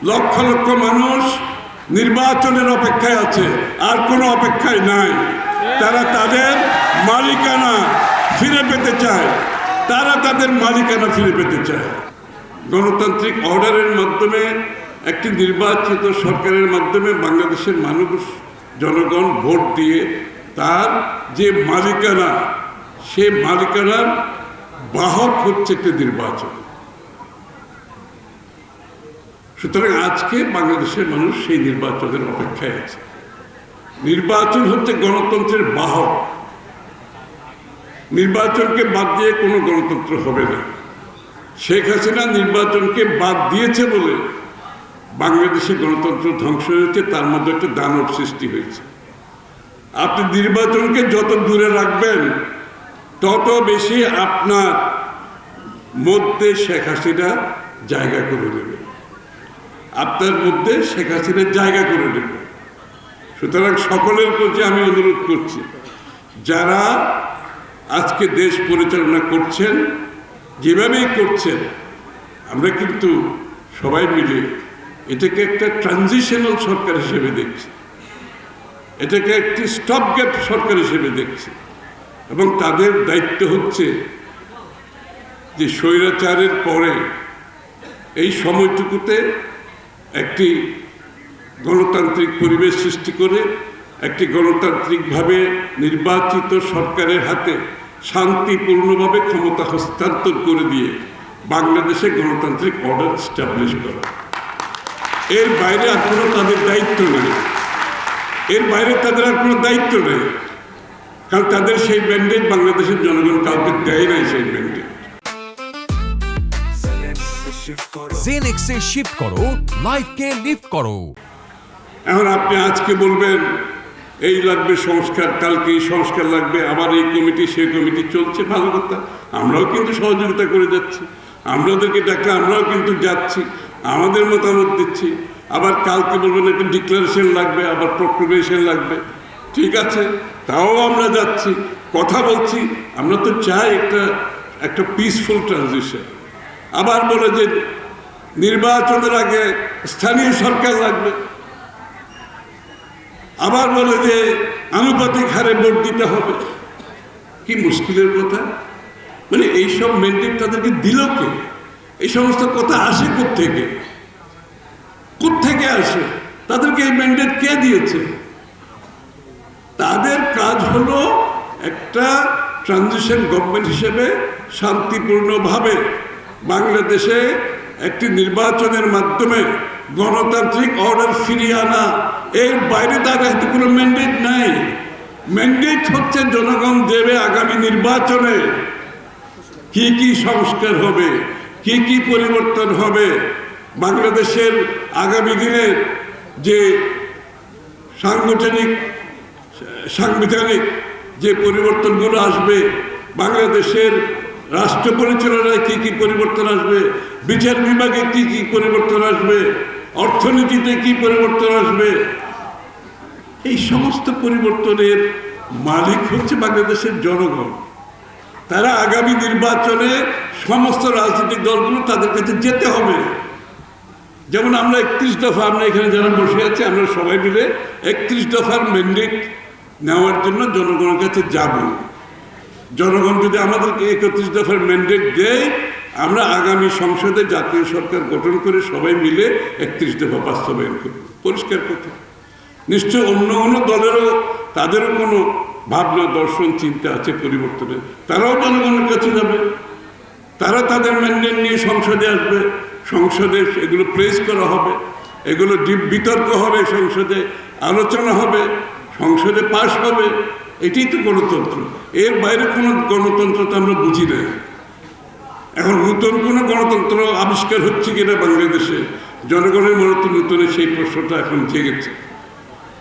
লক্ষ লক্ষ মানুষ নির্বাচনের অপেক্ষায় আছে, আর কোনো অপেক্ষায় নাই। তারা তাদের মালিকানা ফিরে পেতে চায়, তারা তাদের মালিকানা ফিরে পেতে চায়। গণতান্ত্রিক অর্ডারের মাধ্যমে একটি নির্বাচিত সরকারের মাধ্যমে বাংলাদেশের মানুষ জনগণ ভোট দিয়ে তার যে মালিকানা, সে মালিকানার বাহক হচ্ছে একটি নির্বাচন। সুতরাং আজকে বাংলাদেশের মানুষ সেই নির্বাচনের অপেক্ষায় আছে। নির্বাচন হচ্ছে গণতন্ত্রের বাহক। নির্বাচনকে বাদ দিয়ে কোনো গণতন্ত্র হবে না। শেখ হাসিনা নির্বাচনকে বাদ দিয়েছে বলে বাংলাদেশে গণতন্ত্র ধ্বংস হয়েছে, তার মধ্যে একটা দানব সৃষ্টি হয়েছে। আপনি নির্বাচনকে যত দূরে রাখবেন তত বেশি আপনার মধ্যে শেখ হাসিনা জায়গা করে নেবে, আপনার মধ্যে শেখ হাসিনা জায়গা করে নেবে। সুতরাং সকলের প্রতি আমি অনুরোধ করছি, যারা আজকে দেশ পরিচালনা করছেন, যেভাবেই করছেন, আমরা কিন্তু সবাই মিলে এটাকে একটা ট্রানজিশনাল সরকার হিসেবে দেখছি, এটাকে একটি স্টপ গ্যাপ সরকার হিসেবে দেখছি। এবং তাদের দায়িত্ব হচ্ছে যে স্বৈরাচারের পরে এই সময়টুকুতে একটি গণতান্ত্রিক পরিবেশ সৃষ্টি করে একটি গণতান্ত্রিকভাবে নির্বাচিত সরকারের হাতে শান্তিপূর্ণভাবে ক্ষমতা হস্তান্তর করে দিয়ে বাংলাদেশে গণতান্ত্রিক অর্ডার এস্টাবলিশ করা। এর বাইরে আর কোনো তাদের দায়িত্ব নেই, এর বাইরে তাদের আর কোনো দায়িত্ব নেই, কারণ তাদের সেই ম্যান্ডেট বাংলাদেশের জনগণ কাউকে দেয় নাই। সেই ম্যান্ডেট জেনেক্সে শিফট করো, লাইফকে লিফট করো। এখন আপনি আজকে বলবেন এই লাগবে সংস্কার, কালকে এই সংস্কার লাগবে, আবার এই কমিটি সেই কমিটি চলছে, ভালো কথা। আমরাও কিন্তু সহযোগিতা করে যাচ্ছি, আমরাদেরকে ডাকলে আমরাও কিন্তু যাচ্ছি, আমাদের মতামত দিচ্ছি। আবার কালকে বলবেন একটা ডিক্লারেশন লাগবে, আবার প্রক্লেমেশন লাগবে, ঠিক আছে, তাও আমরা যাচ্ছি, কথা বলছি। আমরা তো চাই একটা পিসফুল ট্রানজিশন। আবার বলে যে নির্বাচনের আগে স্থানীয় সরকার লাগবে, আবার বলে যে আনুপাতিক হারে ভোট দিতে হবে। কি মুশকিলের কথা! মানে এইসব ম্যান্ডেট তাদেরকে দিল কে? এই সমস্ত কথা আসে কোত্থেকে? কোত্থেকে আসে? তাদেরকে এই ম্যান্ডেট কে দিয়েছে? তাদের কাজ হলো একটা ট্রানজিশন গভর্নমেন্ট হিসেবে শান্তিপূর্ণভাবে বাংলাদেশে একটি নির্বাচনের মাধ্যমে গণতান্ত্রিক অর্ডার ফিরিয়ে আনা। এর বাইরে তার কাছে কোনো ম্যান্ডেট নাই। ম্যান্ডেট হচ্ছে জনগণ দেবে আগামী নির্বাচনে কি কি সংস্কার হবে, কি কি পরিবর্তন হবে, বাংলাদেশের আগামী দিনের যে সাংবিধানিক যে পরিবর্তনগুলো আসবে, বাংলাদেশের রাষ্ট্র পরিচালনায় কি কি পরিবর্তন আসবে, বিচার বিভাগে কি কি পরিবর্তন আসবে, অর্থনীতিতে কি পরিবর্তন আসবে, এই সমস্ত পরিবর্তনের মালিক হচ্ছে বাংলাদেশের জনগণ। তারা আগামী নির্বাচনে সমস্ত রাজনৈতিক দলগুলো তাদের কাছে যেতে হবে। যেমন আমরা 31 দফা, আমরা এখানে যারা বসে আছি, আমরা সবাই মিলে 31 দফার ম্যান্ডেট নেওয়ার জন্য জনগণের কাছে যাব। জনগণ যদি আমাদেরকে 31 দফার ম্যান্ডেট দেয়, আমরা আগামী সংসদে জাতীয় সরকার গঠন করে সবাই মিলে 31 দফা বাস্তবায়ন করব। পরিষ্কার কথা। নিশ্চয় অন্য অন্য দলেরও তাদেরও কোনো ভাবনা, দর্শন, চিন্তা আছে পরিবর্তনের, তারাও জনগণের কাছে যাবে, তারা তাদের ম্যান্ডেট নিয়ে সংসদে আসবে, সংসদে এগুলো প্লেস করা হবে, এগুলো বিতর্ক হবে, সংসদে আলোচনা হবে, সংসদে পাশ হবে। এটাই তো গণতন্ত্র। এর বাইরে কোনো গণতন্ত্র তো আমরা বুঝি না। এখন নতুন কোনো গণতন্ত্র আবিষ্কার হচ্ছে কিনা বাংলাদেশে, জনগণের মনে তো নতুন সেই প্রশ্নটা এখন জেগেছে।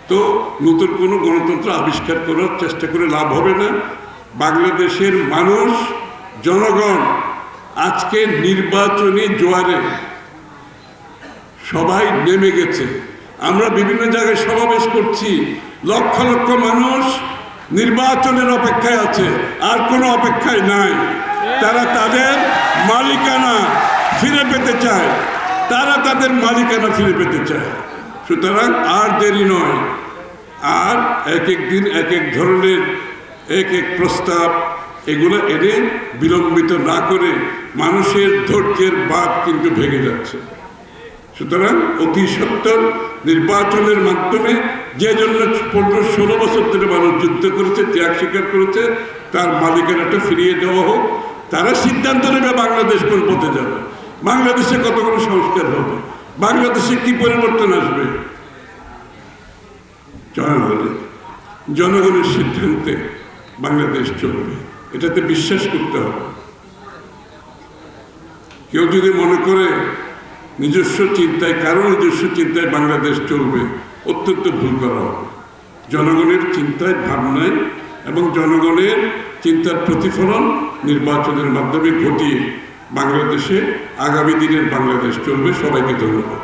তো নতুন কোনো গণতন্ত্র আবিষ্কার করার চেষ্টা করে লাভ হবে না। বাংলাদেশের মানুষ, জনগণ আজকে নির্বাচনী জোয়ারে সবাই নেমে গেছে। আমরা বিভিন্ন জায়গায় সমাবেশ করছি, লক্ষ লক্ষ মানুষ নির্বাচনের অপেক্ষায় আছে, আর কোনো অপেক্ষায় নাই। তারা তাদের মালিকানা ফিরে পেতে চায়, তারা তাদের মালিকানা ফিরে পেতে চায়। সুতরাং আর দেরি নয়, আর এক এক দিন এক এক ধরনের এক এক প্রস্তাব এগুলো এনে বিলম্বিত না করে মানুষের ধৈর্যের বাঁধ কিন্তু ভেঙে যাচ্ছে। সুতরাং অতি সত্বর নির্বাচনের মাধ্যমে যে জন্য 15-16 বছর ধরে মানুষ যুদ্ধ করেছে, ত্যাগ স্বীকার করেছে, তার মালিকানাটা ফিরিয়ে দেওয়া হোক। তারা সিদ্ধান্ত নেবে বাংলাদেশ কোন পথে যাবে, বাংলাদেশে কতগুলো সংস্কার হবে, বাংলাদেশে কি পরিবর্তন আসবে। জনগণের সিদ্ধান্তে বাংলাদেশ চলবে, এটাতে বিশ্বাস করতে হবে। কেউ যদি মনে করে নিজস্ব চিন্তায়, কারো নিজস্ব চিন্তায় বাংলাদেশ চলবে, অত্যন্ত ভুল করা হবে। জনগণের চিন্তায়, ভাবনায় এবং জনগণের চিন্তার প্রতিফলন নির্বাচনের মাধ্যমে ঘটিয়ে বাংলাদেশে আগামী দিনের বাংলাদেশ চলবে। সবাইকে ধন্যবাদ।